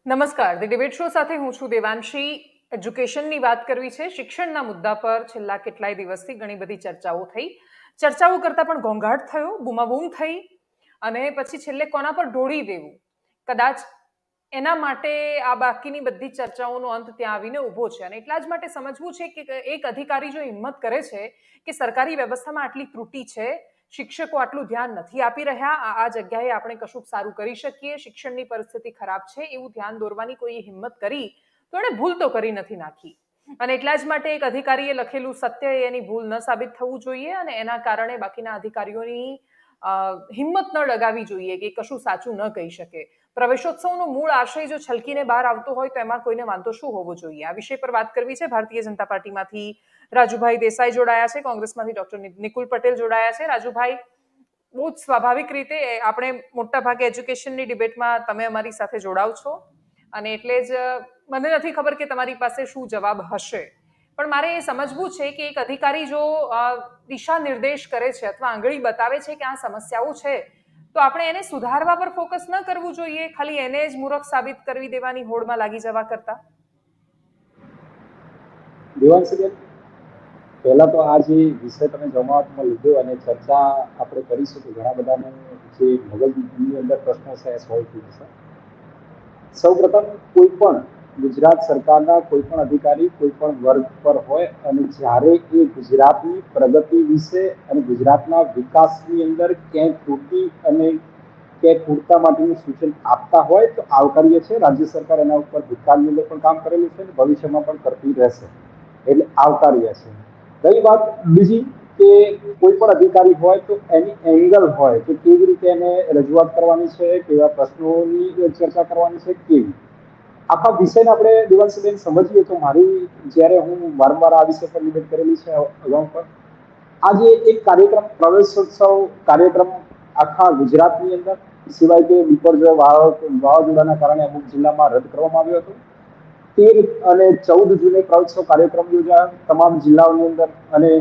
નમસ્કાર, the debate show સાથે હું છું દેવાંશી. એજ્યુકેશનની વાત કરવી છે. શિક્ષણના મુદ્દા પર છેલ્લા કેટલાય દિવસથી ઘણી બધી ચર્ચાઓ થઈ. ચર્ચાઓ કરતાં પણ ઘોંઘાટ થયો, બૂમાબૂમ થઈ અને પછી છેલ્લે કોના પર ઢોળી દેવું, કદાચ એના માટે આ બાકીની બધી ચર્ચાઓનો અંત ત્યાં આવીને ઊભો છે. અને એટલા જ માટે સમજવું છે કે એક અધિકારી જો હિંમત કરે છે કે સરકારી વ્યવસ્થામાં આટલી ત્રુટિ છે, શિક્ષકો આટલું ધ્યાન નથી આપી રહ્યા, આ જગ્યાએ આપણે કશુંક સારું કરી શકીએ, શિક્ષણની પરિસ્થિતિ ખરાબ છે એવું ધ્યાન દોરવાની કોઈ હિંમત કરી તો એણે ભૂલ તો કરી નથી નાખી. અને એટલા જ માટે એક અધિકારીએ લખેલું સત્ય એની ભૂલ ન સાબિત થવું જોઈએ અને એના કારણે બાકીના અધિકારીઓની હિંમત ન ડગાવી જોઈએ કે કશું સાચું ન કહી શકે. પ્રવેશોત્સવનો મૂળ આશય જો છલકીને બહાર આવતો હોય તો એમાં કોઈને વાંધો શું હોવો જોઈએ? આ વિષય પર વાત કરવી છે. ભારતીય જનતા પાર્ટીમાંથી રાજુભાઈ દેસાઈ જોડાયા છે, કોંગ્રેસમાંથી ડોક્ટર નિકુલ પટેલ જોડાયા છે. રાજુભાઈ, બહુ જ સ્વાભાવિક રીતે આપણે મોટા ભાગે એજ્યુકેશનની ડિબેટમાં તમે અમારી સાથે જોડાવ છો અને એટલે જ મને નથી ખબર કે તમારી પાસે શું જવાબ હશે, પણ મારે એ સમજવું છે કે એક અધિકારી જો દિશા નિર્દેશ કરે છે અથવા આંગળી બતાવે છે કે આ સમસ્યાઓ છે, તો આપણે એને સુધારવા પર ફોકસ ન કરવું જોઈએ, ખાલી એને જ મૂર્ખ સાબિત કરી દેવાની હોડમાં લાગી જવા કરતા. દેવાંશબેન, પહેલા તો આ જે વિષય તમે જમાવટમાં લીધો અને ચર્ચા આપણે કરીશું તો ઘણા બધાને જે મગજની અંદર પ્રશ્નો છે એ સોલ્વ થઈ જશે. સૌપ્રથમ કોઈ પણ ગુજરાત સરકારના કોઈ પણ અધિકારી કોઈ પણ વર્ગ પર હોય અને જ્યારે એ ગુજરાતની પ્રગતિ વિશે અને ગુજરાતના વિકાસની અંદર ક્યાંય ત્રુટિ અને ક્યાંય પૂરતા માટેનું સૂચન આપતા હોય તો આવકારીએ છે. રાજ્ય સરકાર એના ઉપર ભૂતકાળની અંદર પણ કામ કરેલું છે અને ભવિષ્યમાં પણ કરતી રહેશે, એટલે આવકારીએ છે. રહી વાત બીજી કે કોઈ પણ અધિકારી હોય તો એની એંગલ હોય કે કેવી રીતે એને રજૂઆત કરવાની છે, કેવા પ્રશ્નોની ચર્ચા કરવાની છે, કેવી આખા વિષયને આપણે દેવાંશબેન સમજીએ તો મારી જ્યારે હું વારંવાર આ વિષય પર ડિબેટ કરેલી છે અગાઉ પર, આજે એક કાર્યક્રમ પ્રવેશોત્સવ કાર્યક્રમ આખા ગુજરાતની અંદર સિવાય કે બિપરજોય વાવાઝોડાના કારણે અમુક જિલ્લામાં રદ કરવામાં આવ્યો હતો. 13 અને 14 જૂને પ્રવેશોત્સવ કાર્યક્રમ યોજાયો તમામ જિલ્લાઓની અંદર અને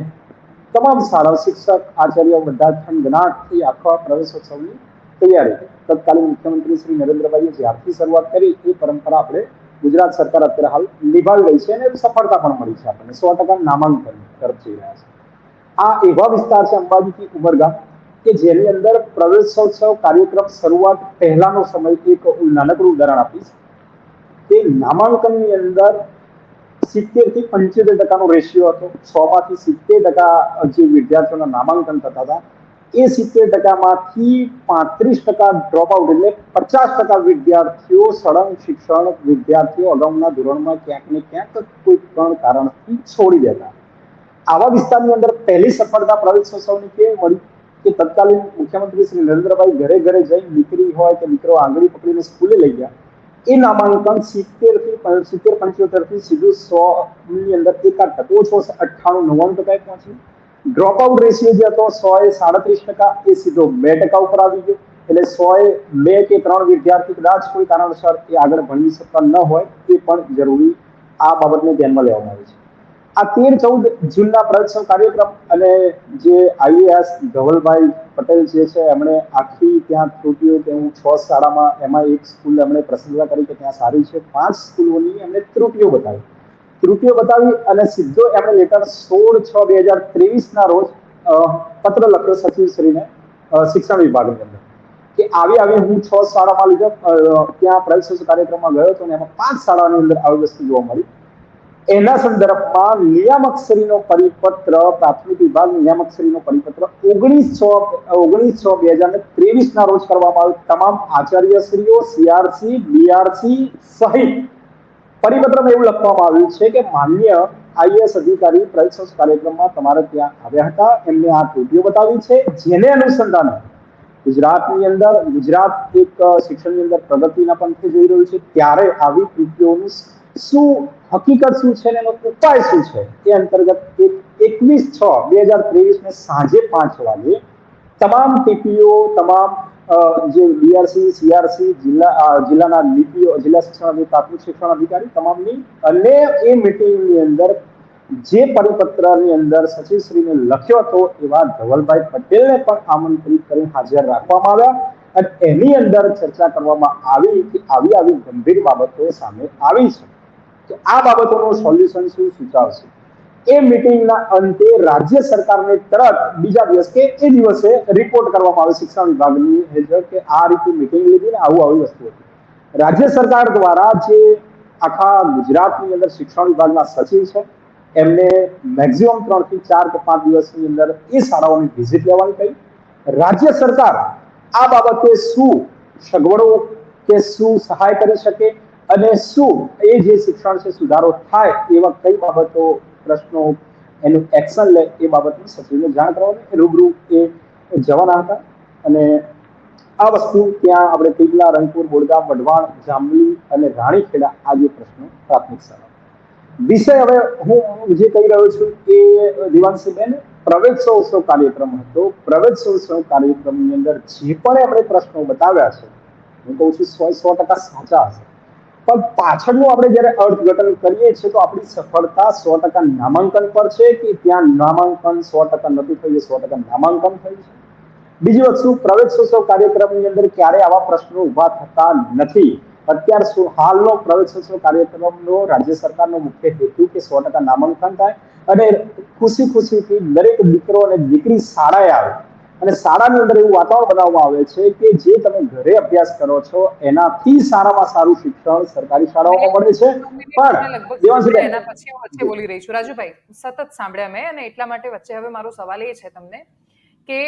તમામ શાળા શિક્ષક આચાર્ય બધા થનગનાટથી આખા પ્રવેશોત્સવની તૈયારી તત્કાલીન મુખ્યમંત્રી શ્રી નરેન્દ્રભાઈએ જ્યારથી શરૂઆત કરી એ પરંપરા આપણે ગુજરાત સરકાર અત્યારે હાલ નિભાવી રહી છે અને સફળતા પણ મળી છે. આપણને 100% નામાંકન તરફ જઈ રહ્યા છે. આ એવા વિસ્તાર છે અંબાજીથી ઉમરગામ કે જેની અંદર પ્રવેશોત્સવ કાર્યક્રમ શરૂઆત પહેલાનો સમય એક નાનકડું ઉદાહરણ આપીશ કે નામાંકનની અંદર 70 થી 75% રેશિયો હતો. 100માંથી 70% જે વિદ્યાર્થીઓના નામાંકન થતા હતા એ 70%માંથી 35% ડ્રોપ આઉટ એટલે 50% વિદ્યાર્થીઓ સળંગ શિક્ષણ વિદ્યાર્થીઓ અગાઉના ધોરણમાં ક્યાંક ને ક્યાંક કોઈ પણ કારણથી છોડી દેતા. આવા વિસ્તારની અંદર પહેલી સફળતા પ્રવેશોત્સવની કેવી મળી કે તત્કાલીન મુખ્યમંત્રી શ્રી નરેન્દ્રભાઈ ઘરે ઘરે જઈ દીકરી હોય કે દીકરો આંગળી પકડીને સ્કૂલે લઈ ગયા. એ નામાંકન 70-75 થી સીધું 100ની અંદર 1% ઓછો 98-99% પહોંચ્યું. ડ્રોપ આઉટ રેશિયો જે હતો 100-37% એ સીધો 2% ઉપર આવી ગયો. એટલે 100 કે 3 વિદ્યાર્થી કદાચ કોઈ કારણસર એ આગળ ભણી શકતા ન હોય એ પણ જરૂરી આ બાબતને ધ્યાનમાં લેવામાં આવે છે. આ 13-14 જૂનના પ્રવેશોત્સવ કાર્યક્રમ અને જે આઈએએસ ધવલભાઈ પટેલ જે છે એમણે આખી ત્યાં ત્રુટિઓ કે હું 6 શાળામાં એમાં એક સ્કૂલ એમણે પ્રશંસા કરી કે ત્યાં સારી છે, 5 સ્કૂલોની એમણે ત્રુટિઓ બતાવી અને સીધો એમણે લેટર 16/6/2023ના રોજ પત્ર લખ્યો સચિવશ્રીને શિક્ષણ વિભાગની અંદર કે આવી હું 6 શાળામાં લીધો ત્યાં પ્રવેશોત્સવ કાર્યક્રમમાં ગયો હતો અને એમાં 5 શાળાની અંદર આવી વસ્તુ જોવા મળી. એના સંદર્ભમાં નિયામકશ્રીનો પરિપત્ર પ્રાથમિક વિભાગ નિયામકશ્રીનો પરિપત્ર 19/6/2023ના રોજ કરવામાં આવ્યો. તમામ આચાર્યશ્રીઓ સીઆરસી બીઆરસી સહિત પરિપત્રમાં એવું લખવામાં આવ્યું છે કે માન્ય આઈએએસ અધિકારી પ્રવેશોત્સવ કાર્યક્રમમાં તમારે ત્યાં આવ્યા હતા, એમને આ ત્રુટિઓ બતાવી છે, જેને અનુસંધાને ગુજરાતની અંદર ગુજરાત એક શિક્ષણની અંદર પ્રગતિના પંથે જઈ રહ્યું છે ત્યારે આવી ત્રુટિઓનું શું હકીકત શું છે એનો ઉપાય શું છે એ અંતર્ગત 21/6/2023 સાંજે 5 વાગે તમામ ટીપીઓ તમામ જે બીઆરસી સીઆરસી જિલ્લાના ડીપીઓ જિલ્લા શિક્ષણ પ્રાથમિક શિક્ષણ અધિકારી તમામની અને એ મીટિંગની અંદર જે પરિપત્રની અંદર સચિવશ્રીને લખ્યો હતો એવા ધવલભાઈ પટેલને પણ આમંત્રિત કરી હાજર રાખવામાં આવ્યા અને એની અંદર ચર્ચા કરવામાં આવી કે આવી ગંભીર બાબતો સામે આવી છે, તો આ બાબતોનું સોલ્યુશન શું સૂચવશે? એ મિટિંગના અંતે રાજ્ય સરકારને તરત બીજા દિવસ કે એ દિવસે રિપોર્ટ કરવામાં આવે શિક્ષણ વિભાગની હેઠળ કે આ રીતે મિટિંગ લીધી ને આવી વસ્તુ હતી. રાજ્ય સરકાર દ્વારા જે આખા ગુજરાતની અંદર શિક્ષણ વિભાગના સચિવ છે એમને મેક્સિમમ 3 થી 4 કે 5 દિવસની અંદર એ શાળાઓની વિઝિટ લેવાની કહી. રાજ્ય સરકાર આ બાબતે શું સગવડો કે શું સહાય કરી શકે અને શું એ જે શિક્ષણ છે સુધારો થાય એવા કઈ બાબતો પ્રશ્નો એનું એક્શન લે એ બાબતની સચિવને જાણ કરવાની રૂબરૂ એ જવાના હતા. અને આ વસ્તુ ત્યાં આપણે ટીગલા, રંગપુર, બોડગામ, વઢવાણ, જાંબલી અને રાણીખેડા આ જે પ્રશ્નો પ્રાથમિક શાળા વિષય. હવે હું જે કહી રહ્યો છું એ દિવાંશીબેન પ્રવેશોત્સવ કાર્યક્રમ હતો. પ્રવેશોત્સવ કાર્યક્રમની અંદર જે પણ એમણે પ્રશ્નો બતાવ્યા છે હું કહું છું 100% સાચા હશે, પણ પાછળનું આપણે જ્યારે અર્થઘટન કરીએ છીએ તો આપણી સફળતા 100% નામાંકન પર છે કે ત્યાં નામાંકન 100% નથી થયું, 100% નામાંકન થયું છે. બીજી વસ્તુ, પ્રવેશોત્સવ કાર્યક્રમની અંદર ક્યારે આવા પ્રશ્નો ઉભા થતા નથી. અત્યાર હાલનો પ્રવેશોત્સવ કાર્યક્રમનો રાજ્ય સરકારનો મુખ્ય હેતુ કે 100% નામાંકન થાય અને ખુશીથી દરેક દીકરો અને દીકરી શાળાએ આવે અને શાળાની અંદર એવું વાતાવરણ બનાવવામાં આવે છે કે જે તમે ઘરે અભ્યાસ કરો છો એનાથી સારામાં સારું શિક્ષણ સરકારી શાળાઓમાં મળે છે. પણ એના પછી હું વચ્ચે બોલી રહી છું રાજુભાઈ, સતત સાંભળ્યા મેં અને એટલા માટે વચ્ચે હવે મારો સવાલ એ છે તમને કે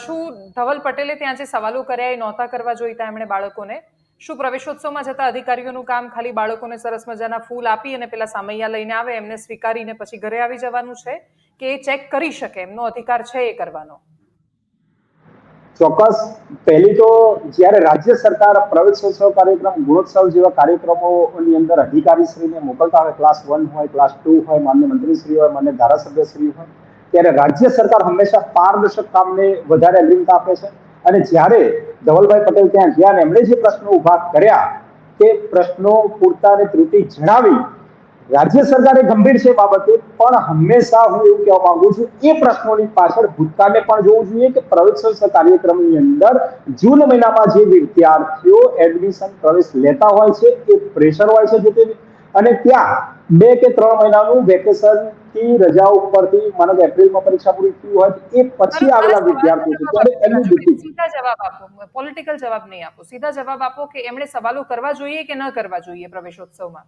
શું ધવલ પટેલે ત્યાં જે સવાલો કર્યા એ નહોતા કરવા જોઈતા એમણે બાળકોને? શું પ્રવેશોત્સવમાં જતા અધિકારીઓનું કામ ખાલી બાળકોને સરસ મજાના ફૂલ આપી અને પેલા સામૈયા લઈને આવે એમને સ્વીકારીને પછી ઘરે આવી જવાનું છે કે એ ચેક કરી શકે, એમનો અધિકાર છે એ કરવાનો? ચોક્કસ. પહેલી તો જ્યારે રાજ્ય સરકાર પ્રવેશોત્સવ કાર્યક્રમ, ગુણોત્સવ જેવા કાર્યક્રમોની અંદર અધિકારીશ્રીને મોકલતા હોય, ક્લાસ 1 હોય, ક્લાસ 2 હોય, માન્ય મંત્રીશ્રી હોય, માન્ય ધારાસભ્યશ્રી હોય, ત્યારે રાજ્ય સરકાર હંમેશા પારદર્શક કામને વધારે અગ્રિમતા આપે છે. અને જ્યારે ધવલભાઈ પટેલ ત્યાં ગયા અને એમણે જે પ્રશ્નો ઉભા કર્યા તે પ્રશ્નો પૂરતા અને ત્રુટિ જણાવી, રાજ્ય સરકારે ગંભીર છે બાબતે, પણ હંમેશા હું એવું કહેવા માંગુ છું એ પ્રશ્નોની પાછળ ભૂતકાળને પણ જોવું જોઈએ કે પ્રવેશોત્સવ કાર્યક્રમની અંદર જૂન મહિનામાં જે વિદ્યાર્થીઓ એડમિશન પ્રવેશ લેતા હોય છે એ પ્રેશર હોય છે જે અને ત્યાં 2 કે 3 મહિનાનું વેકેશન થી રજા ઉપરથી માનો કે એપ્રિલમાં પરીક્ષા પૂરી થઈ હોય એ પછી આવેલા વિદ્યાર્થીઓ છે ત્યારે એમની બુદ્ધિ. સીધા જવાબ આપો, પોલિટિકલ જવાબ નહીં આપો, સીધા જવાબ આપો કે એમણે સવાલો કરવા જોઈએ કે ન કરવા જોઈએ પ્રવેશોત્સવમાં?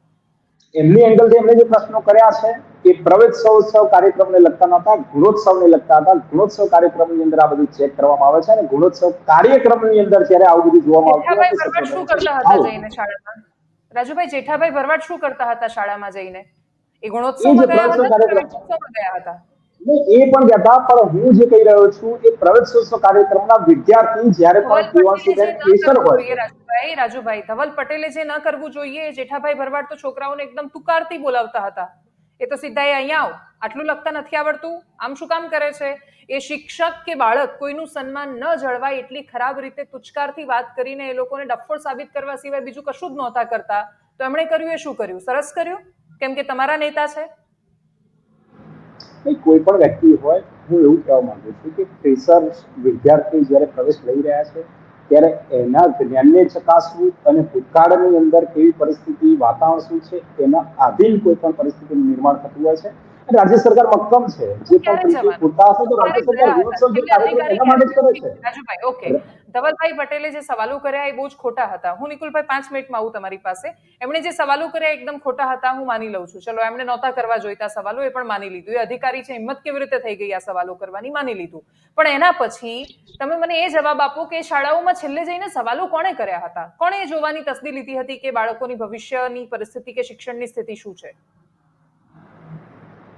એમની એંગલથી એમણે જે પ્રશ્નો કર્યા છે એ પ્રવેશોત્સવ કાર્યક્રમને લગતા નહોતા, ગુણોત્સવને લગતા હતા. ગુણોત્સવ કાર્યક્રમની અંદર આ બધું ચેક કરવામાં આવે છે અને ગુણોત્સવ કાર્યક્રમની અંદર જ્યારે આવું બધું જોવામાં આવતું જેઠાભાઈ ભરવાડ શું કરતા હતા જઈને શાળામાં? રાજુભાઈ, જેઠાભાઈ ભરવાડ શું કરતા હતા શાળામાં જઈને? એ ગુણોત્સવમાં ગયા હતા, પ્રવેશોત્સવમાં ગયા હતા? એ પણ ગયા હતા, પણ હું જે કહી રહ્યો છું એ પ્રવેશોત્સવ કાર્યક્રમના વિદ્યાર્થી જ્યારે પણ પ્રેશર હોય. રાજુભાઈ, ધવલ પટેલે જે ન કરવું જોઈએ જેઠાભાઈ ભરવાડ તો છોકરાઓને એકદમ તુકારથી બોલાવતા હતા. એ તો સીધા અહીંયા આવ, આટલું લખતા નથી આવડતું, આમ શું કામ કરે છે? એ શિક્ષક કે બાળક કોઈનું સન્માન ન જળવાય એટલી ખરાબ રીતે તુચકારથી વાત કરીને એ લોકોને ડફોળ સાબિત કરવા સિવાય બીજું કશું જ નહોતા કરતા. તો એમણે કર્યું એ શું કર્યું? સરસ કર્યું, કેમ કે તમારા નેતા છે. કોઈ પણ વ્યક્તિ હોય, હું એવું કહેવા માંગુ છું કે પ્રેશર વિદ્યાર્થી જ્યારે પ્રવેશ લઈ રહ્યા છે ત્યારે એના જ્ઞાનને ચકાસવું અને ભૂતકાળની અંદર કેવી પરિસ્થિતિ, વાતાવરણ શું છે એના આધીન કોઈ પણ પરિસ્થિતિનું નિર્માણ થતું હોય છે. રાજ્ય સરકાર મક્કમ છે, જે પણ પરિસ્થિતિ પૂરતા હશે તો રાજ્ય સરકાર ગુણોત્સવ જે કાર્યક્રમ એના માટે જ કરે છે. રાજુભાઈ, ઓકે, ધવલભાઈ પટેલે જે સવાલો કર્યા એ બહુ જ ખોટા હતા. હું નિકુલભાઈ 5 મિનિટમાં આવું તમારી પાસે. એમણે જે સવાલો કર્યા એકદમ ખોટા હતા, હું માની લઉં છું. ચલો, એમણે નહોતા કરવા જોઈતા સવાલો, એ પણ માની લીધું. એ અધિકારી છે, હિંમત કેવી રીતે થઈ ગઈ આ સવાલો કરવાની, માની લીધું. પણ એના પછી તમે મને એ જવાબ આપો કે શાળાઓમાં છેલ્લે જઈને સવાલો કોણે કર્યા હતા? કોણે જોવાની તસદી લીધી હતી કે બાળકોની ભવિષ્યની પરિસ્થિતિ કે શિક્ષણની સ્થિતિ શું છે?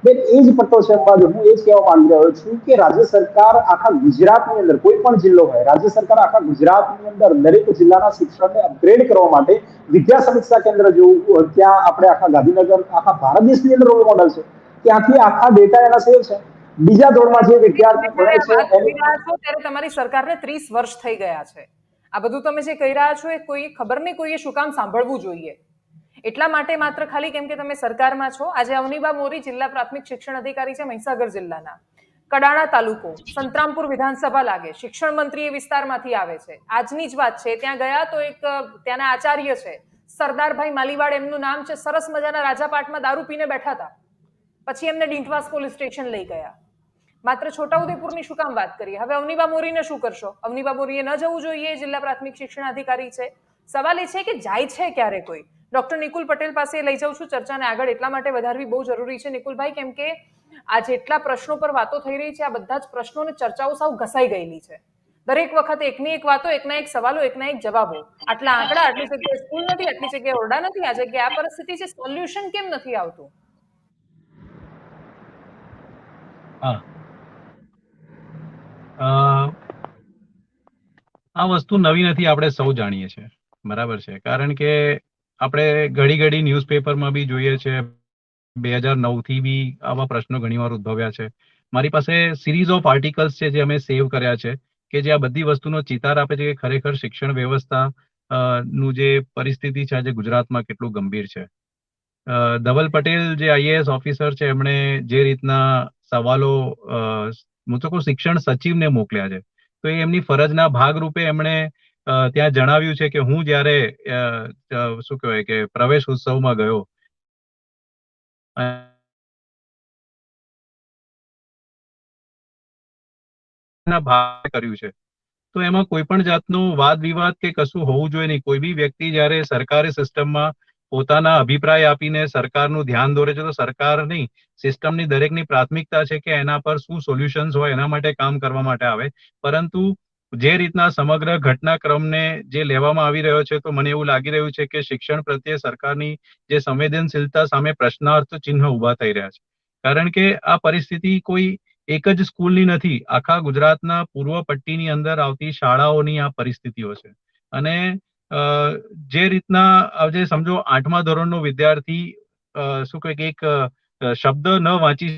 એ જ પટ્ટો છે અંબાજી. હું એ જ કહેવા માંગી રહ્યો છું કે રાજ્ય સરકાર આખા ગુજરાતની અંદર, કોઈ પણ જિલ્લો હોય, રાજ્ય સરકાર આખા ગુજરાતની અંદર દરેક જિલ્લાના શિક્ષણને અપગ્રેડ કરવા માટે વિદ્યા સમીક્ષા કેન્દ્ર જેવું ત્યાં આપણે આખા ગાંધીનગર, આખા ભારત દેશની અંદર રોલ મોડલ છે, ત્યાંથી આખા ડેટા એના સેવ છે. બીજા ધોરણમાં જે વિદ્યાર્થી ભણે છે ત્યારે તમારી સરકારને 30 વર્ષ થઈ ગયા છે. આ બધું તમે જે કહી રહ્યા છો એ કોઈ ખબર નહીં કોઈએ શું કામ સાંભળવું જોઈએ. એટલા માટે માત્ર ખાલી કેમ કે તમે સરકારમાં છો. આજે અવનીબા મોરી જિલ્લા પ્રાથમિક શિક્ષણ અધિકારી છે મહીસાગર જિલ્લાના. કડાણા તાલુકો, સંતરામપુર વિધાનસભા લાગે, શિક્ષણ મંત્રી એ વિસ્તારમાંથી આવે છે. આજની જ વાત છે, ત્યાં ગયા તો એક ત્યાંના આચાર્ય છે સરદારભાઈ માલીવાડ એમનું નામ છે, સરસ મજાના રાજાપાટમાં દારૂ પીને બેઠા હતા. પછી એમને ડીંઠવાસ પોલીસ સ્ટેશન લઈ ગયા. માત્ર છોટાઉદેપુરની શું કામ વાત કરીએ? હવે અવનીબા મોરીને શું કરશો? અવનીબા મોરીએ ન જવું જોઈએ, જિલ્લા પ્રાથમિક શિક્ષણ અધિકારી છે. સવાલ એ છે કે જાય છે ક્યારે કોઈ? ડોક્ટર નિકુલ પટેલ પાસે લઈ જાઉં છું ચર્ચાને આગળ, એટલા માટે વધારવી બહુ જરૂરી છે નિકુલભાઈ, કેમ કે આ જેટલા પ્રશ્નો પર વાતો થઈ રહી છે, આ બધા જ પ્રશ્નોની ચર્ચાઓ સાવ ઘસાઈ ગયેલી છે. દરેક વખતે એકની એક વાતો, એકના એક સવાલો, એકના એક જવાબો. આટલા આંકડા, આટલી જગ્યાએ સ્કૂલ નથી, આટલી જગ્યાએ ઓરડા નથી, આ જગ્યાએ આ પરિસ્થિતિ છે, સોલ્યુશન કેમ નથી આવતું? હા, આ વસ્તુ નવી નથી, આપણે સૌ જાણીએ છીએ, બરાબર છે. કારણ કે આપણે ઘડી ઘડી ન્યૂઝપેપરમાં બી જોઈએ છે, 2009 થી બી આવા પ્રશ્નો ઘણીવાર ઉદ્ભવ્યા છે. મારી પાસે સિરીઝ ઓફ આર્ટિકલ્સ છે જે અમે સેવ કર્યા છે, કે જે આ બધી વસ્તુનો ચિતાર આપે છે કે ખરેખર શિક્ષણ વ્યવસ્થા નું જે પરિસ્થિતિ છે આજે ગુજરાતમાં કેટલું ગંભીર છે. ધવલ પટેલ જે આઈએએસ ઓફિસર છે, એમણે જે રીતના સવાલો હું તો કહું શિક્ષણ સચિવને મોકલ્યા છે, તો એ એમની ફરજના ભાગરૂપે એમણે ત્યાં જણાવ્યું છે કે હું જ્યારે શું કહેવાય કે પ્રવેશ ઉત્સવમાં ગયો ભાગ કર્યું છે, તો એમાં કોઈ પણ જાતનું વાદ વિવાદ કે કશું હોવું જોઈએ નહીં. કોઈ બી વ્યક્તિ જ્યારે સરકારી સિસ્ટમમાં પોતાના અભિપ્રાય આપીને સરકારનું ધ્યાન દોરે છે, તો સરકાર નહીં, સિસ્ટમની દરેકની પ્રાથમિકતા છે કે એના પર શું સોલ્યુશન્સ હોય એના માટે કામ કરવા માટે આવે. પરંતુ જે રીતના સમગ્ર ઘટનાક્રમને જે લેવામાં આવી રહ્યો છે, તો મને એવું લાગી રહ્યું છે કે શિક્ષણ પ્રત્યે સરકારની જે સંવેદનશીલતા સામે પ્રશ્નાર્થ ચિહ્ન ઉભા થઈ રહ્યા છે. કારણ કે આ પરિસ્થિતિ કોઈ એક જ સ્કૂલની નથી, આખા ગુજરાતના પૂર્વ પટ્ટીની અંદર આવતી શાળાઓની આ પરિસ્થિતિઓ છે. અને જે રીતના આજે સમજો 8મા ધોરણનો વિદ્યાર્થી શું કહે કે એક શબ્દ ન વાંચી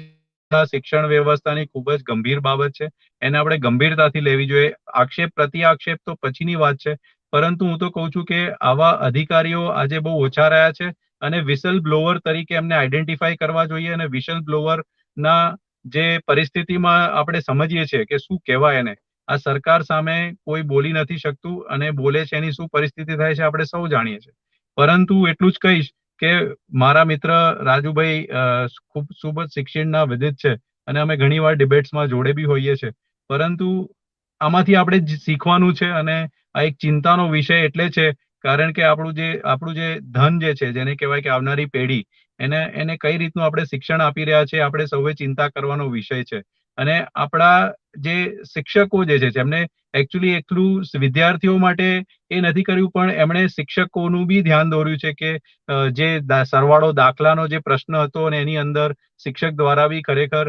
શિક્ષણ વ્યવસ્થાની ખૂબ જ ગંભીર બાબત છે, એને આપણે ગંભીરતાથી લેવી જોઈએ. આક્ષેપ પ્રતિ આક્ષેપ તો પછીની વાત છે, પરંતુ હું તો કહું છું કે આવા અધિકારીઓ આજે બહુ ઓછા રહ્યા છે, અને વિસલ બ્લોવર તરીકે એમને આઈડેન્ટિફાઈ કરવા જોઈએ, અને વિસલ બ્લોવર ના જે પરિસ્થિતિમાં આપણે સમજીએ છીએ કે શું કહેવાય એને, આ સરકાર સામે કોઈ બોલી નથી શકતું, અને બોલે છે એની શું પરિસ્થિતિ થાય છે આપણે સૌ જાણીએ છીએ. પરંતુ એટલું જ કહીશ કે મારા મિત્ર રાજુભાઈ ખૂબ જ શિક્ષણના વિદિત છે, અને અમે ઘણીવાર ડિબેટ્સમાં જોડે બી હોઈએ છીએ. પરંતુ આમાંથી આપણે શીખવાનું છે, અને આ એક ચિંતાનો વિષય એટલે છે કારણ કે આપણું જે ધન જે છે, જેને કહેવાય કે આવનારી પેઢી, એને કઈ રીતનું આપણે શિક્ષણ આપી રહ્યા છે, આપણે સૌએ ચિંતા કરવાનો વિષય છે. અને આપણા જે શિક્ષકો જે છે, જેમને એકચ્યુઅલી એટલું વિદ્યાર્થીઓ માટે એ નથી કર્યું, પણ એમણે શિક્ષકોનું બી ધ્યાન દોર્યું છે કે જે સરવાળો દાખલાનો જે પ્રશ્ન હતો અને એની અંદર શિક્ષક દ્વારા બી ખરેખર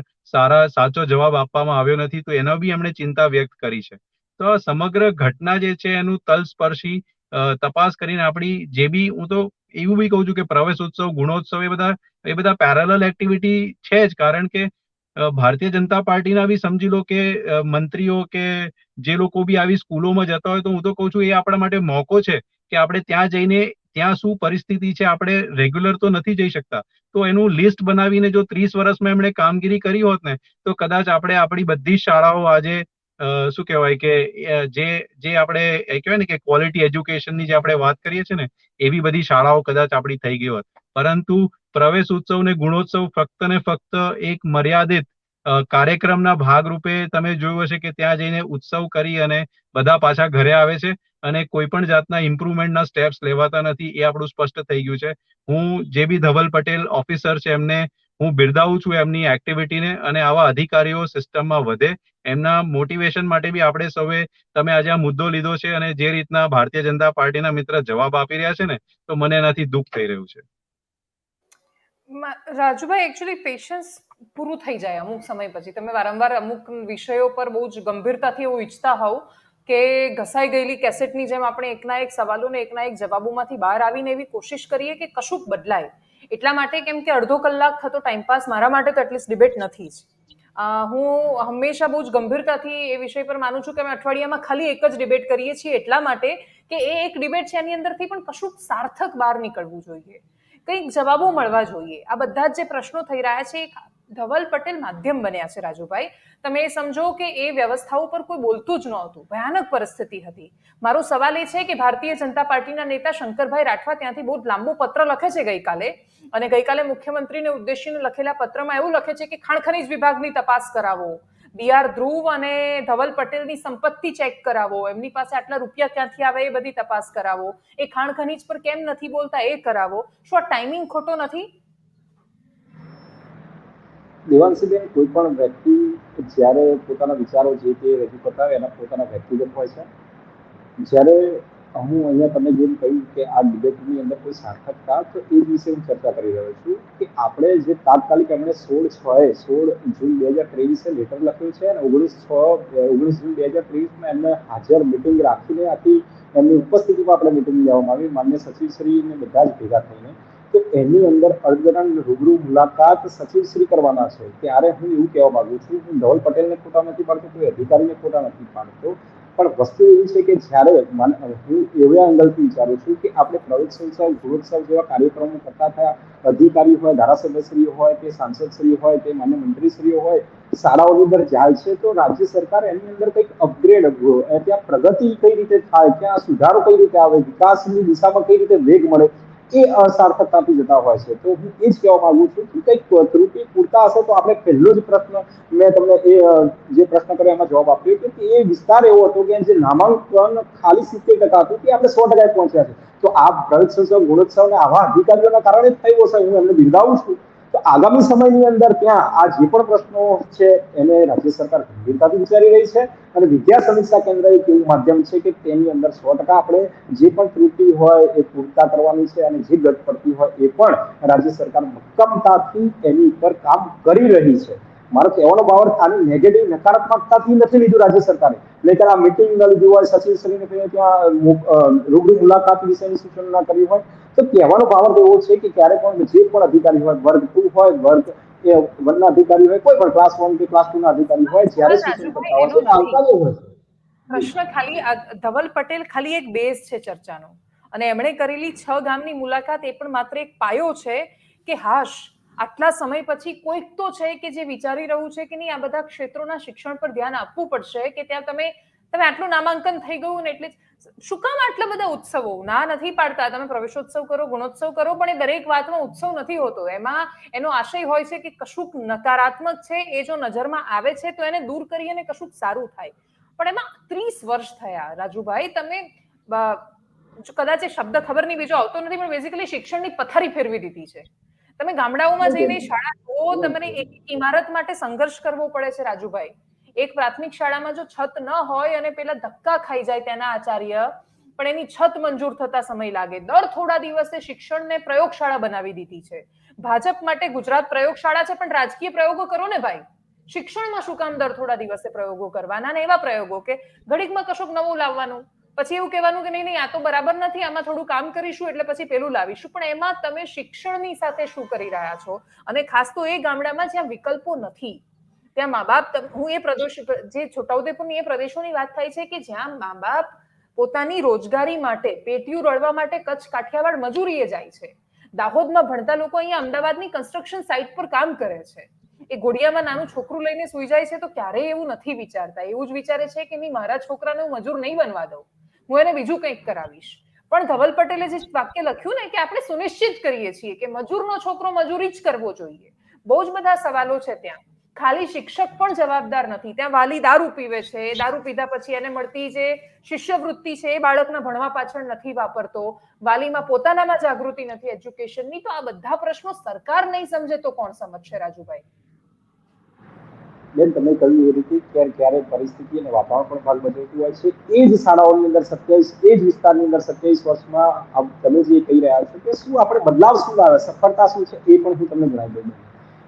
સાચો જવાબ આપવામાં આવ્યો નથી, તો એનો બી એમણે ચિંતા વ્યક્ત કરી છે. તો આ સમગ્ર ઘટના જે છે એનું તલસ્પર્શી તપાસ કરીને આપણી જે બી, હું તો એવું બી કહું છું કે પ્રવેશ ઉત્સવ, ગુણોત્સવ એ બધા પેરેલલ એક્ટિવિટી છે જ. કારણ કે ભારતીય જનતા પાર્ટીના બી સમજી લો કે મંત્રીઓ કે જે લોકો બી આવી સ્કૂલોમાં જતા હોય, તો હું તો કહું છું એ આપણા માટે મોકો છે કે આપણે ત્યાં જઈને ત્યાં શું પરિસ્થિતિ છે, આપણે રેગ્યુલર તો નથી જઈ શકતા, તો એનું લિસ્ટ બનાવીને જો 30 વર્ષમાં એમણે કામગીરી કરી હોત ને, તો કદાચ આપણે આપણી બધી શાળાઓ આજે શું કહેવાય કે જે આપણે કહેવાય ને કે ક્વોલિટી એજ્યુકેશનની જે આપણે વાત કરીએ છીએ ને, એવી બધી શાળાઓ કદાચ આપણી થઈ ગઈ હોત. પરંતુ પ્રવેશ ઉત્સવ ને ગુણોત્સવ ફક્ત ને ફક્ત એક મર્યાદિત કાર્યક્રમના ભાગરૂપે તમે જોયું હશે કે ત્યાં જઈને ઉત્સવ કરી અને બધા પાછા ઘરે આવે છે, અને કોઈ પણ જાતના ઇમ્પ્રુવમેન્ટના સ્ટેપ્સ લેવાતા નથી, એ આપણું સ્પષ્ટ થઈ ગયું છે. હું જે બી ધવલ પટેલ ઓફિસર છે એમને હું બિરદાવું છું એમની એક્ટિવિટીને, અને આવા અધિકારીઓ સિસ્ટમમાં વધે એમના મોટિવેશન માટે બી આપણે સૌએ, તમે આજે આ મુદ્દો લીધો છે અને જે રીતના ભારતીય જનતા પાર્ટીના મિત્ર જવાબ આપી રહ્યા છે ને, તો મને એનાથી દુઃખ થઈ રહ્યું છે. રાજુભાઈ, એકચ્યુઅલી પેશન્સ પૂરું થઈ જાય અમુક સમય પછી. તમે વારંવાર અમુક વિષયો પર બહુ જ ગંભીરતાથી એવું ઈચ્છતા હોવ કે ઘસાઈ ગયેલી કેસેટની જેમ આપણે એકના એક સવાલોને એકના એક જવાબોમાંથી બહાર આવીને એવી કોશિશ કરીએ કે કશુંક બદલાય. એટલા માટે, કેમ કે અડધો કલાક થતો ટાઈમપાસ મારા માટે તો એટલીસ્ટ ડિબેટ નથી જ. હું હંમેશા બહુ જ ગંભીરતાથી એ વિષય પર માનું છું કે અમે અઠવાડિયામાં ખાલી એક જ ડિબેટ કરીએ છીએ, એટલા માટે કે એ એક ડિબેટ છે એની અંદરથી પણ કશુંક સાર્થક બહાર નીકળવું જોઈએ, કંઈક જવાબો મળવા જોઈએ. આ બધા જ જે પ્રશ્નો થઈ રહ્યા છે, ધવલ પટેલ માધ્યમ બન્યા છે રાજુભાઈ. તમે એ સમજો કે એ વ્યવસ્થાઓ પર કોઈ બોલતું જ નહોતું, ભયાનક પરિસ્થિતિ હતી. મારો સવાલ એ છે કે ભારતીય જનતા પાર્ટીના નેતા શંકરભાઈ રાઠવા ત્યાંથી બહુ લાંબો પત્ર લખે છે ગઈકાલે, અને ગઈકાલે મુખ્યમંત્રીને ઉદ્દેશીને લખેલા પત્રમાં એવું લખે છે કે ખાણ ખનીજ વિભાગની તપાસ કરાવો, બીઆર ધ્રુવ અને ધવલ પટેલની સંપત્તિ ચેક કરાવો, એમની પાસે આટલા રૂપિયા ક્યાંથી આવે એ બધી તપાસ કરાવો, એ ખાણ ખનીજ પર કેમ નથી બોલતા એ કરાવો. શું આ ટાઈમિંગ ખોટો નથી? દેવાંશીબેન, કોઈ પણ વ્યક્તિ જ્યારે પોતાના વિચારો જે તે રજૂ કરતા હોય એના પોતાના વ્યક્તિગત હોય છે. જ્યારે હું અહીંયા તમને જેમ કહ્યું કે આ ડિબેટની અંદર કોઈ સાર્થકતા, તો એ જ વિશે હું ચર્ચા કરી રહ્યો છું કે આપણે જે તાત્કાલિક એમણે 16 જૂન 2023 લેટર લખ્યું છે અને 19 જૂન 2023 એમને હાજર મિટિંગ રાખીને આખી એમની ઉપસ્થિતિમાં આપણે મિટિંગ લેવામાં આવી, માન્ય સચિવશ્રીને બધા જ ભેગા થઈને. તો એની અંદર અર્ધન રૂબરૂ મુલાકાત સચિવશ્રી કરવાના છે. ત્યારે હું એવું કહેવા માંગુ છું, હું ધવલ પટેલને ખોટા નથી પાડતો, કોઈ અધિકારીને ખોટા નથી પાડતો, પણ વસ્તુ એવી છે કે જ્યારે હું એવા એંગલથી વિચારું છું કે આપણે પ્રવેશોત્સવ, ગુણોત્સવ જેવા કાર્યક્રમો કરતા થયા, અધિકારી હોય, ધારાસભ્યશ્રીઓ હોય કે સાંસદશ્રીઓ હોય કે માન્ય મંત્રીશ્રીઓ હોય, શાળાઓની અંદર જાય છે તો રાજ્ય સરકાર એની અંદર કંઈક અપગ્રેડ, ત્યાં પ્રગતિ કઈ રીતે થાય, ત્યાં સુધારો કઈ રીતે આવે, વિકાસની દિશામાં કઈ રીતે વેગ મળે, એ અસાર્થકતાથી જતા હોય છે. તો હું એ જ કહેવા માંગુ છું કે કંઈક ત્રુટિ પૂરતા હશે તો આપણે પહેલો જ પ્રશ્ન, મેં તમને જે પ્રશ્ન કર્યો એમાં જવાબ આપ્યો કે એ વિસ્તાર એવો હતો કે જે નામાંકન ખાલી 70% હતું તે આપણે 100% પહોંચ્યા છે. તો આ પ્રવેશોત્સવ, ગુણોત્સવ ને આવા અધિકારીઓના કારણે જ થયું હશે, હું એમને બિરદાવું છું. તો આગામી સમયની અંદર ત્યાં આ જે પણ પ્રશ્નો છે એને રાજ્ય સરકાર ગંભીરતાથી વિચારી રહી છે, અને વિદ્યા સમીક્ષા કેન્દ્ર એક એવું માધ્યમ છે કે તેની અંદર 100% આપણે જે પણ ત્રુટિ હોય એ પૂરતા કરવાની છે, અને જે ગત પડતી હોય એ પણ રાજ્ય સરકાર મક્કમતાથી એની ઉપર કામ કરી રહી છે. મારો કહેવાનો ભાવ આની નેગેટિવ, નકારાત્મકતાથી નથી લીધું રાજ્ય સરકારે, નહીંતર આ મિટિંગ ન લીધું હોય, સચિવશ્રીને ત્યાં રૂબરૂ મુલાકાત વિશેની સૂચના કરી હોય. તો કહેવાનો ભાવ એવો છે કે ક્યારે પણ જે પણ અધિકારી હોય, વર્ગ 2 હોય, વર્ગ 1 ના અધિકારી હોય, કોઈ પણ ક્લાસ 1 કે ક્લાસ 2 ના અધિકારી હોય, જ્યારે સૂચન કરતા હોય છે આવકાર્ય હોય છે. પ્રશ્ન ખાલી ધવલ પટેલ ખાલી એક બેઝ છે ચર્ચાનો, અને એમણે કરેલી 6 ગામની મુલાકાત એ પણ માત્ર એક પાયો છે કે હાશ આટલા સમય પછી કોઈક તો છે કે જે વિચારી રહ્યું છે કે નહીં, આ બધા ક્ષેત્રોના શિક્ષણ પર ધ્યાન આપવું પડશે, કે ત્યાં તમે આટલું નામાંકન થઈ ગયું ને એટલે શું કામ આટલા બધા ઉત્સવો? ના નથી પાડતા, તમે પ્રવેશોત્સવ કરો, ગુણોત્સવ કરો, પણ એ દરેક વાતમાં ઉત્સવ નથી હોતો. એમાં એનો આશય હોય છે કે કશુંક નકારાત્મક છે એ જો નજરમાં આવે છે તો એને દૂર કરી અને કશુંક સારું થાય. પણ એમાં 30 વર્ષ થયા રાજુભાઈ, તમે કદાચ એ શબ્દ ખબર નહીં બીજો આવતો નથી, પણ બેઝિકલી શિક્ષણની પથારી ફેરવી દીધી છે. તમે ગામડાઓમાં જઈને શાળા જુઓ, તમને એક ઇમારત માટે સંઘર્ષ કરવો પડે છે રાજુભાઈ. એક પ્રાથમિક શાળામાં જો છત ન હોય અને પેલા ધક્કા ખાઈ જાય તેના આચાર્ય, પણ એની છત મંજૂર થતા સમય લાગે. દર થોડા દિવસે શિક્ષણને પ્રયોગશાળા બનાવી દીધી છે. ભાજપ માટે ગુજરાત પ્રયોગશાળા છે, પણ રાજકીય પ્રયોગો કરો ને ભાઈ. શિક્ષણમાં શું કામ દર થોડા દિવસે પ્રયોગો કરવાના, ને એવા પ્રયોગો કે ઘડીકમાં કશુંક નવું લાવવાનું, પછી એવું કહેવાનું કે નહીં આ તો બરાબર નથી, આમાં થોડું કામ કરીશું એટલે પછી પેલું લાવીશું. પણ એમાં તમે શિક્ષણની સાથે શું કરી રહ્યા છો? અને ખાસ તો એ ગામડામાં જ્યાં વિકલ્પો નથી, ત્યાં મા બાપ, હું એ પ્રદેશ, જે છોટાઉદેપુરની એ પ્રદેશોની વાત થાય છે કે જ્યાં મા બાપ પોતાની રોજગારી માટે, પેટીયું રળવા માટે કચ્છ કાઠિયાવાડ મજૂરીએ જાય છે. દાહોદમાં ભણતા લોકો અહીંયા અમદાવાદની કન્સ્ટ્રક્શન સાઇટ પર કામ કરે છે. એ ઘોડિયામાં નાનું છોકરું લઈને સુઈ જાય છે તો ક્યારેય એવું નથી વિચારતા. એવું જ વિચારે છે કે નહીં, મારા છોકરાને હું મજૂર નહીં બનવા દઉં, હું એને બીજું કંઈક કરાવીશ. પણ ધવલ પટેલે જે વાક્ય લખ્યું ને કે આપણે સુનિશ્ચિત કરીએ છીએ કે મજૂરનો છોકરો મજૂરી જ કરવો જોઈએ, બહુ જ બધા સવાલો છે ત્યાં. ખાલી શિક્ષક પણ જવાબદાર નથી, ત્યાં વાલી દારૂ પીવે છે, દારૂ પીધા પછી એને મળતી જે શિષ્યવૃત્તિ છે એ બાળકના ભણવા પાછળ નથી વાપરતો, વાલીમાં પોતાનામાં જાગૃતિ નથી એજ્યુકેશનની. તો આ બધા પ્રશ્નો સરકાર નહીં સમજે તો કોણ સમજશે રાજુભાઈ? બેન, તમે કહ્યું એ રીતે ક્યારે પરિસ્થિતિ અને વાતાવરણ પણ ભાગ ભજવતું હોય છે. એ જ શાળાઓની અંદર 27, એ જ વિસ્તારની અંદર 27 વર્ષમાં તમે જે કહી રહ્યા છો કે શું આપણે બદલાવ શું લાવે, સફળતા શું છે, એ પણ હું તમને જણાવી દઉં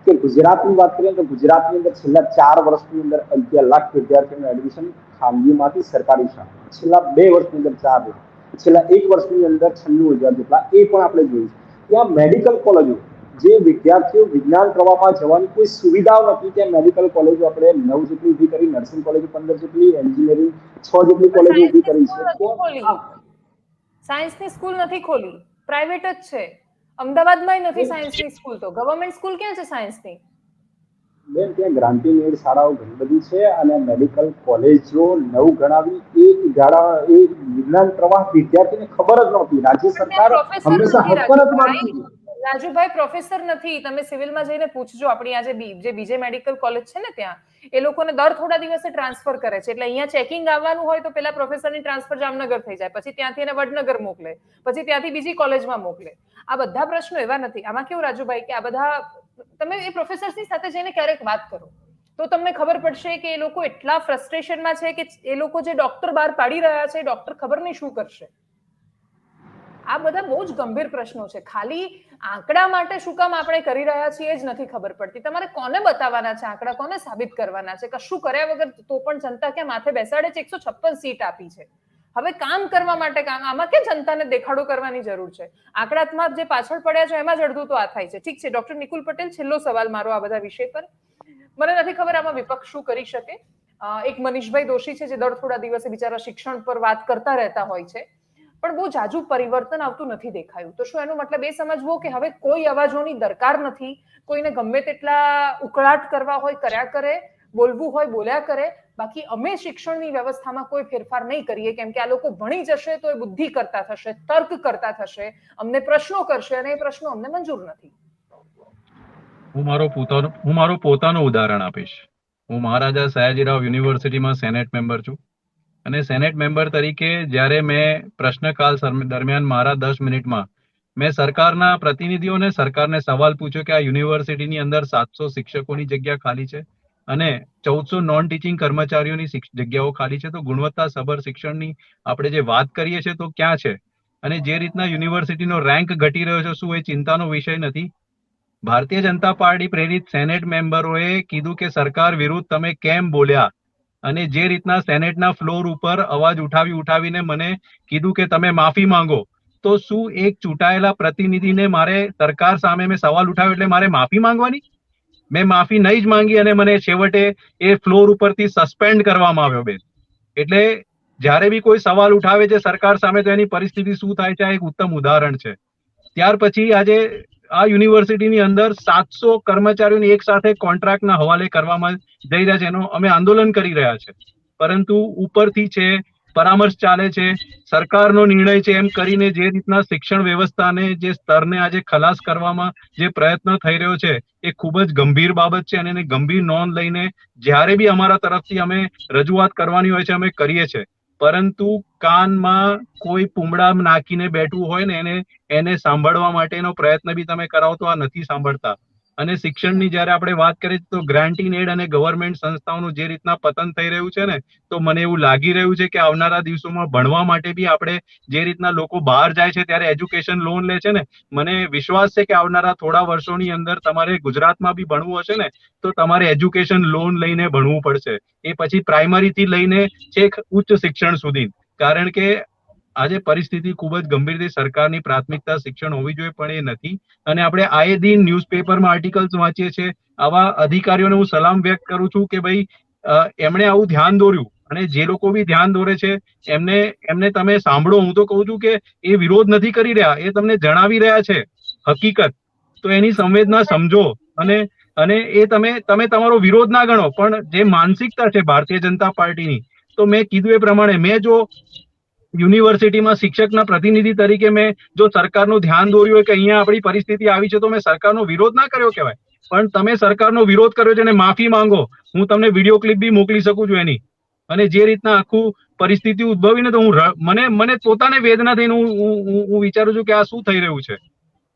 કે ગુજરાતની વાત કરીએ તો ગુજરાતની અંદર છેલ્લા 4 વર્ષની અંદર 11 લાખ વિદ્યાર્થીઓનું એડમિશન ખાનગીમાંથી સરકારી શાળામાં, છેલ્લા 2 વર્ષની અંદર 4 લાખ, છેલ્લા 1 વર્ષની અંદર 96,000 જેટલા, એ પણ આપણે જોયું. ત્યાં મેડિકલ કોલેજો, જે વિદ્યાર્થીઓ વિજ્ઞાન પ્રવાહમાં જવાની કોઈ સુવિધાઓ નથી, ત્યાં મેડિકલ કોલેજો આપણે 9 જેટલી ઊભી કરી, નર્સિંગ કોલેજો 15 જેટલી, એન્જિનિયરિંગ 6 જેટલી કોલેજો ઊભી કરી છે. સાયન્સની સ્કૂલ નથી ખોલી, પ્રાઇવેટ જ છે. અમદાવાદમાં નથી સાયન્સની સ્કૂલ, તો ગવર્મેન્ટ સ્કૂલ ક્યાં છે સાયન્સની? બેન, ત્યાં ગ્રાન્ટીન એડ શાળાઓ ઘણી બધી છે અને મેડિકલ કોલેજો નવ ગણાવી એ વિજ્ઞાન પ્રવાહ વિદ્યાર્થીને ખબર જ નહોતી. રાજ્ય પણ ત્યાં સરકાર પ્રોફેસર હંમેશા નથી હક પર જ રાજુભાઈ. માનતી હતી. રાજુભાઈ પ્રોફેસર નથી. તમે સિવિલમાં જઈને પૂછજો, આપણી આજે જે બીજે મેડિકલ કોલેજ છે ને ત્યાં એ લોકોને દર થોડા દિવસે ટ્રાન્સફર કરે છે. એટલે અહીંયા ચેકિંગ આવવાનું હોય તો પેલા પ્રોફેસરની ટ્રાન્સફર જામનગર થઈ જાય, પછી ત્યાંથી એને વડનગર મોકલે, પછી ત્યાંથી બીજી કોલેજમાં મોકલે. આ બધા પ્રશ્નો એવા નથી. આમાં કેવું રાજુભાઈ કે આ બધા તમે એ પ્રોફેસરની સાથે જઈને ક્યારેક વાત કરો તો તમને ખબર પડશે કે એ લોકો એટલા ફ્રસ્ટ્રેશનમાં છે કે એ લોકો જે ડોક્ટર બહાર પાડી રહ્યા છે ડોક્ટર ખબર નહીં શું કરશે. આ બધા બહુ જ ગંભીર પ્રશ્નો છે. ખાલી આંકડા માટે શું કામ આપણે કરી રહ્યા છીએ એ જ નથી ખબર પડતી. તમારે કોને બતાવવાના છે આંકડા, કોને સાબિત કરવાના છે? કશું કર્યા વગર તો પણ જનતા ક્યાં માથે બેસાડે છે? 156 સીટ આપી છે. હવે કામ કરવા માટે આમાં કે જનતાને દેખાડો કરવાની જરૂર છે? આંકડામાં જે પાછળ પડ્યા છે એમાં જ અડધું તો આ થાય છે. ઠીક છે, ડોક્ટર નિકુલ પટેલ, છેલ્લો સવાલ મારો આ બધા વિષય પર. મને નથી ખબર આમાં વિપક્ષ શું કરી શકે. એક મનીષભાઈ દોશી છે જે દર થોડા દિવસે બિચારા શિક્ષણ પર વાત કરતા રહેતા હોય છે, પણ બહુ જાજુ પરિવર્તન આવતું નથી દેખાયું. તો શું એનો મતલબ એ સમજવો કે હવે કોઈ અવાજોની દરકાર નથી, કોઈને ગમે તેટલા ઉકળાટ કરવા હોય કર્યા કરે, બોલવું હોય બોલ્યા કરે, બાકી અમે શિક્ષણની વ્યવસ્થામાં કોઈ ફેરફાર નહીં કરીએ કેમ કે આ લોકો ભણી જશે તો એ બુદ્ધિ કરતા થશે, તર્ક કરતા થશે, અમને પ્રશ્નો કરશે અને એ પ્રશ્નો અમને મંજૂર નથી. હું મારો પોતાનું ઉદાહરણ આપીશ. હું મહારાજા સયાજીરાવ યુનિવર્સિટીમાં સેનેટ મેમ્બર છું અને સેનેટ મેમ્બર તરીકે જ્યારે મેં પ્રશ્નકાળ દરમિયાન મારા 10 મિનિટમાં મેં સરકારના પ્રતિનિધિઓને સરકારને સવાલ પૂછ્યો કે આ યુનિવર્સિટીની અંદર 700 શિક્ષકોની જગ્યા ખાલી છે અને 1400 નોન ટીચિંગ કર્મચારીઓની જગ્યાઓ ખાલી છે, તો ગુણવત્તા સભર શિક્ષણની આપણે જે વાત કરીએ છીએ તો ક્યાં છે? અને જે રીતના યુનિવર્સિટીનો રેન્ક ઘટી રહ્યો છે, શું એ ચિંતાનો વિષય નથી? ભારતીય જનતા પાર્ટી પ્રેરિત સેનેટ મેમ્બરોએ કીધું કે સરકાર વિરુદ્ધ તમે કેમ બોલ્યા, અને જે રીતના સેનેટના ફ્લોર ઉપર અવાજ ઉઠાવીને મને કીધું કે તમે માફી માંગો, તો શું એક ચૂંટાયેલા પ્રતિનિધિને મારે સરકાર સામે મેં સવાલ ઉઠાવ્યો એટલે મારે માફી માંગવાની? મેં માફી નહીં જ માંગી અને મને છેવટે એ ફ્લોર ઉપરથી સસ્પેન્ડ કરવામાં આવ્યો બેન. એટલે જ્યારે બી કોઈ સવાલ ઉઠાવે છે સરકાર સામે તો એની પરિસ્થિતિ શું થાય છે આ એક ઉત્તમ ઉદાહરણ છે. ત્યાર પછી આજે આ યુનિવર્સિટીની અંદર 700 કર્મચારીઓને એક સાથે કોન્ટ્રાક્ટના હવાલે કરવામાં જઈ રહ્યા છે, એનો અમે આંદોલન કરી રહ્યા છે. પરંતુ ઉપરથી છે, પરામર્શ ચાલે છે, સરકારનો નિર્ણય છે, એમ કરીને જે રીતના શિક્ષણ વ્યવસ્થાને જે સ્તરને આજે ખલાસ કરવામાં જે પ્રયત્ન થઈ રહ્યો છે એ ખૂબ જ ગંભીર બાબત છે અને એને ગંભીર નોંધ લઈને જ્યારે બી અમારા તરફથી અમે રજૂઆત કરવાની હોય છે અમે કરીએ છીએ. પરંતુ કાનમાં કોઈ પૂમડા નાખીને બેઠું હોય ને એને સાંભળવા માટેનો પ્રયત્ન બી તમે કરાવો તો આ નથી સાંભળતા. અને શિક્ષણની જ્યારે આપણે વાત કરીએ તો ગ્રાન્ટીન એડ અને ગવર્મેન્ટ સંસ્થાઓનું જે રીતના પતન થઈ રહ્યું છે ને, તો મને એવું લાગી રહ્યું છે કે આવનારા દિવસોમાં ભણવા માટે બી આપણે જે રીતના લોકો બહાર જાય છે ત્યારે એજ્યુકેશન લોન લે છે ને, મને વિશ્વાસ છે કે આવનારા થોડા વર્ષોની અંદર તમારે ગુજરાતમાં બી ભણવું હશે ને તો તમારે એજ્યુકેશન લોન લઈને ભણવું પડશે. એ પછી પ્રાઇમરીથી લઈને છેક ઉચ્ચ શિક્ષણ સુધી. કારણ કે આજે પરિસ્થિતિ ખૂબ જ ગંભીર છે. સરકારની પ્રાથમિકતા શિક્ષણ હોવી જોઈએ પણ એ નથી. અને આપણે આએ દિન ન્યૂઝપેપરમાં આર્ટિકલ્સ વાંચીએ છીએ. આવા અધિકારીઓને હું સલામ વ્યક્ત કરું છું કે ભાઈ એમણે આવું ધ્યાન દોર્યું, અને જે લોકો બી ધ્યાન દોરે છે એમને તમે સાંભળો. હું તો કહું છું કે એ વિરોધ નથી કરી રહ્યા, એ તમને જણાવી રહ્યા છે હકીકત. તો એની સંવેદના સમજો અને એ તમે તમારો વિરોધ ના ગણો, પણ જે માનસિકતા છે ભારતીય જનતા પાર્ટીની, તો મેં કીધું એ પ્રમાણે મેં જો યુનિવર્સિટીમાં શિક્ષકના પ્રતિનિધિ તરીકે મેં જો સરકારનું ધ્યાન દોર્યું હોય કે અહીંયા આપણી પરિસ્થિતિ આવી છે તો મેં સરકારનો વિરોધ ના કર્યો કહેવાય. પણ તમે સરકારનો વિરોધ કર્યો છે અને માફી માંગો. હું તમને વિડીયો ક્લિપ બી મોકલી શકું છું એની. અને જે રીતના આખું પરિસ્થિતિ ઉદ્ભવીને તો મને પોતાને વેદના થઈને હું વિચારું છું કે આ શું થઈ રહ્યું છે.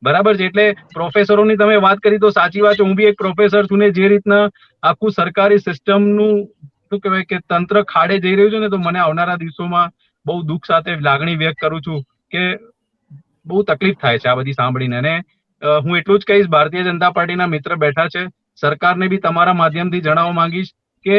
બરાબર છે. એટલે પ્રોફેસરોની તમે વાત કરી તો સાચી વાત છે. હું બી એક પ્રોફેસર છું ને જે રીતના આખું સરકારી સિસ્ટમનું શું કહેવાય કે તંત્ર ખાડે જઈ રહ્યું છે ને, તો મને આવનારા દિવસોમાં બહુ દુઃખ સાથે લાગણી વ્યક્ત કરું છું કે બહુ તકલીફ થાય છે આ બધી સાંભળીને. અને હું એટલું જ કહીશ, ભારતીય જનતા પાર્ટીના મિત્ર બેઠા છે, સરકારને બી તમારા માધ્યમથી જણાવવા માંગીશ કે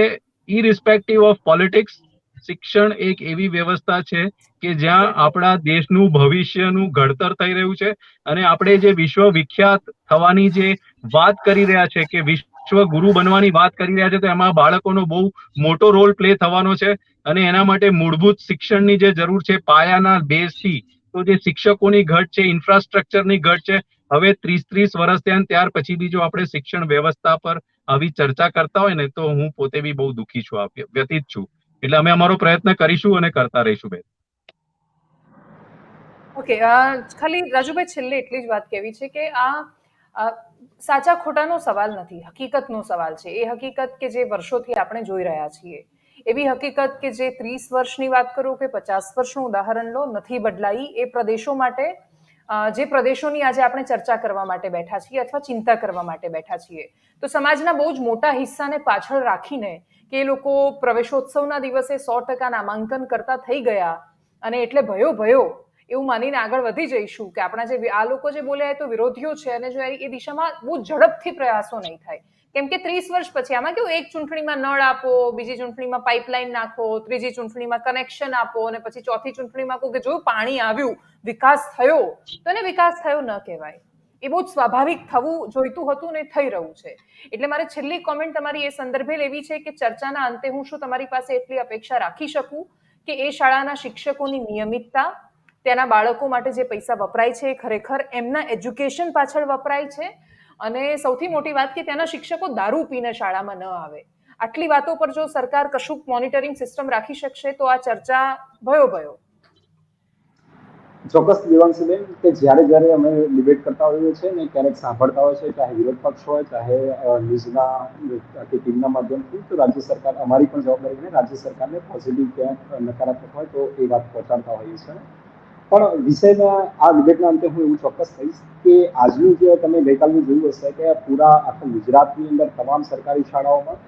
ઇરિસ્પેક્ટિવ ઓફ પોલિટિક્સ, શિક્ષણ એક એવી વ્યવસ્થા છે કે જ્યાં આપણા દેશનું ભવિષ્યનું ઘડતર થઈ રહ્યું છે. અને આપણે જે વિશ્વ વિખ્યાત થવાની જે વાત કરી રહ્યા છે કે વિશ્વ ગુરુ બનવાની વાત કરી રહ્યા છે, તો એમાં બાળકોનો બહુ મોટો રોલ પ્લે થવાનો છે. અને એના માટે મૂળભૂત શિક્ષણની જે જરૂર છે, પાયાના બેઝથી તો જે શિક્ષકોની ઘટ છે, ઇન્ફ્રાસ્ટ્રક્ચરની ઘટ છે, હવે 30 વર્ષ થયા ને ત્યાર પછી બી જો આપણે શિક્ષણ વ્યવસ્થા પર આવી ચર્ચા કરતા હોય ને તો હું પોતે બી બહુ દુઃખી છું, વ્યથિત છું. એટલે અમે અમારો પ્રયત્ન કરીશું અને કરતા રહીશું બેન. ઓકે, ખાલી રાજુભાઈ છેલ્લે એટલી જ વાત કહેવી છે કે આ સાચા ખોટાનો સવાલ નથી, હકીકતનો સવાલ છે. એ હકીકત કે જે વર્ષોથી આપણે જોઈ રહ્યા છીએ, એવી હકીકત કે જે 30 વર્ષની વાત કરો કે 50 વર્ષનું ઉદાહરણ લો, નથી બદલાઈ. એ પ્રદેશો માટે, જે પ્રદેશોની આજે આપણે ચર્ચા કરવા માટે બેઠા છીએ અથવા ચિંતા કરવા માટે બેઠા છીએ, તો સમાજના બહુ જ મોટા હિસ્સાને પાછળ રાખીને કે એ લોકો પ્રવેશોત્સવના દિવસે 100% નામાંકન કરતા થઈ ગયા અને એટલે ભયો એવું માનીને આગળ વધી જઈશું કે આપણા જે આ લોકો જે બોલ્યા એ તો વિરોધીઓ છે, અને જો એ દિશામાં બહુ ઝડપથી પ્રયાસો નહીં થાય. કેમ કે 30 વર્ષ પછી આમાં કેવું, એક ચૂંટણીમાં નળ આપો, બીજી ચૂંટણીમાં પાઇપલાઇન નાખો, ત્રીજી ચૂંટણીમાં કનેક્શન આપો, અને પછી ચોથી ચૂંટણીમાં કહો કે જો પાણી આવ્યું, વિકાસ થયો, તો એને વિકાસ થયો ન કહેવાય. એ બહુ જ સ્વાભાવિક થવું જોઈતું હતું ને થઈ રહ્યું છે. એટલે મારે છેલ્લી કોમેન્ટ તમારી એ સંદર્ભે લેવી છે કે ચર્ચાના અંતે હું શું તમારી પાસે એટલી અપેક્ષા રાખી શકું કે એ શાળાના શિક્ષકોની નિયમિતતા, તેના બાળકો માટે જે પૈસા વપરાય છે એ ખરેખર એમના એજ્યુકેશન પાછળ વપરાય છે, અને સૌથી મોટી વાત કે ત્યાંના શિક્ષકો દારૂ પીને શાળામાં ન આવે. આટલી વાતો પર જો સરકાર કશુંક મોનિટરિંગ સિસ્ટમ રાખી શકશે તો આ ચર્ચા ભયો. ચોક્કસ દેવાંશીબેન, કે જ્યારે અમે ડિબેટ કરતા હોઈએ છીએ ને ક્યારેક સાંભળતા હોય છે, ચાહે વિરોધ પક્ષ હોય, ચાહે ન્યૂઝના કે ટીવીના માધ્યમથી, તો રાજ્ય સરકાર, અમારી પણ જવાબદારી છે રાજ્ય સરકારને પોઝિટિવ ક્યાંક નકારાત્મક હોય તો એ વાત પહોંચાડતા હોઈએ છીએ. પણ વિષયમાં આ ડિબેટના અંતે હું એવું ચોક્કસ કહીશ કે આજનું જે તમે ગઈકાલનું જોયું હશે કે પૂરા આખા ગુજરાતની અંદર તમામ સરકારી શાળાઓમાં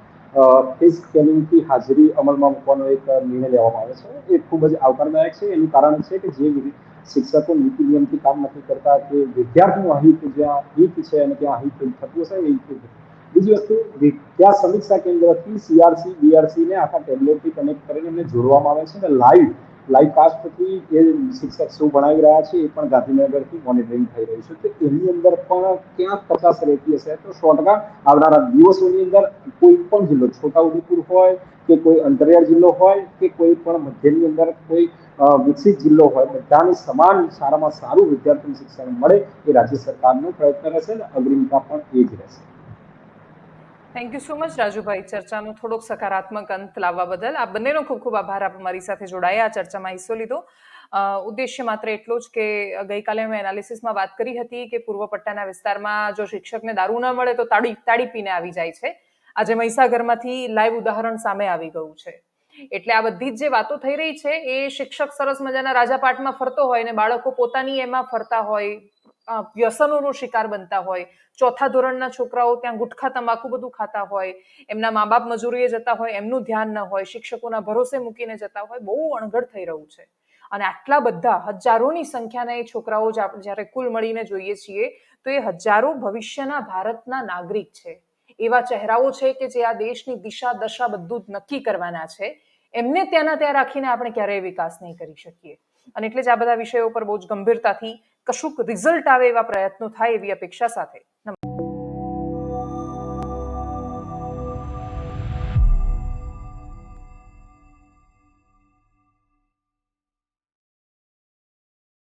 ફીસ સ્કેનિંગથી હાજરી અમલમાં મૂકવાનો એક નિર્ણય લેવામાં આવે છે. એ ખૂબ જ આવકારદાયક છે. એનું કારણ છે કે જે શિક્ષકો નીતિ નિયમથી કામ નથી કરતા, કે વિદ્યાર્થીનું અહિત જ્યાં હિત છે અને ત્યાં અહિત થતું હશે એ હિત. બીજી વસ્તુ, ત્યાં સમીક્ષા કેન્દ્રથી CRC BRC ને આખા ટેબ્લેટથી કનેક્ટ કરીને એમને જોડવામાં આવે છે, અને લાઈવ કાસ્ટથી એ શિક્ષક શું ભણાવી રહ્યા છે એ પણ ગાંધીનગરથી મોનિટરિંગ થઈ રહ્યું છે. તો એની અંદર પણ ક્યાંક 50 રહેતી હશે તો 100% આવનારા દિવસોની અંદર કોઈ પણ જિલ્લો, છોટાઉદેપુર હોય કે કોઈ અંતરિયાળ જિલ્લો હોય કે કોઈ પણ મધ્યની અંદર કોઈ વિકસિત જિલ્લો હોય, બધાને સમાન સારામાં સારું વિદ્યાર્થી શિક્ષણ મળે એ રાજ્ય સરકારનો પ્રયત્ન રહેશે અને અગ્રિમતા પણ એ જ રહેશે. Thank you so much Rajubhai, ચર્ચાનો થોડોક સકારાત્મક અંત લાવવા બદલ. આ બંનેનો ખૂબ ખૂબ આભાર, આપ મારી સાથે જોડાયા, આ ચર્ચામાં હિસ્સો લીધો. ઉદ્દેશ્ય માત્ર એટલો જ કે ગઈકાલે અમે એનાલિસિસમાં વાત કરી હતી કે પૂર્વ પટ્ટાના વિસ્તારમાં જો શિક્ષકને દારૂ ન મળે તો તાળી પીને આવી જાય છે. આજે મહીસાગરમાંથી લાઈવ ઉદાહરણ સામે આવી ગયું છે. એટલે આ બધી જ જે વાતો થઈ રહી છે એ શિક્ષક સરસ મજાના રાજાપાટમાં ફરતો હોય ને બાળકો પોતાની એમાં ફરતા હોય, વ્યસનોનો શિકાર બનતા હોય, ચોથા ધોરણના છોકરાઓ ત્યાં ગુટખા તમાકુ બધું ખાતા હોય, એમના મા બાપ મજૂરીએ જતા હોય, એમનું ધ્યાન ન હોય, શિક્ષકોના ભરોસે મૂકીને જતા હોય, બહુ અણઘડ થઈ રહ્યું છે. અને આટલા બધા હજારોની સંખ્યાના એ છોકરાઓ જ્યારે કુલ મળીને જોઈએ છીએ તો એ હજારો ભવિષ્યના ભારતના નાગરિક છે. એવા ચહેરાઓ છે કે જે આ દેશની દિશા દશા બધું જ નક્કી કરવાના છે. એમને ત્યાંના ત્યાં રાખીને આપણે ક્યારેય વિકાસ નહીં કરી શકીએ. અને એટલે જ આ બધા વિષયો પર બહુ જ ગંભીરતાથી કશુંક રિઝલ્ટ આવે એવા પ્રયત્નો થાય એવી અપેક્ષા સાથે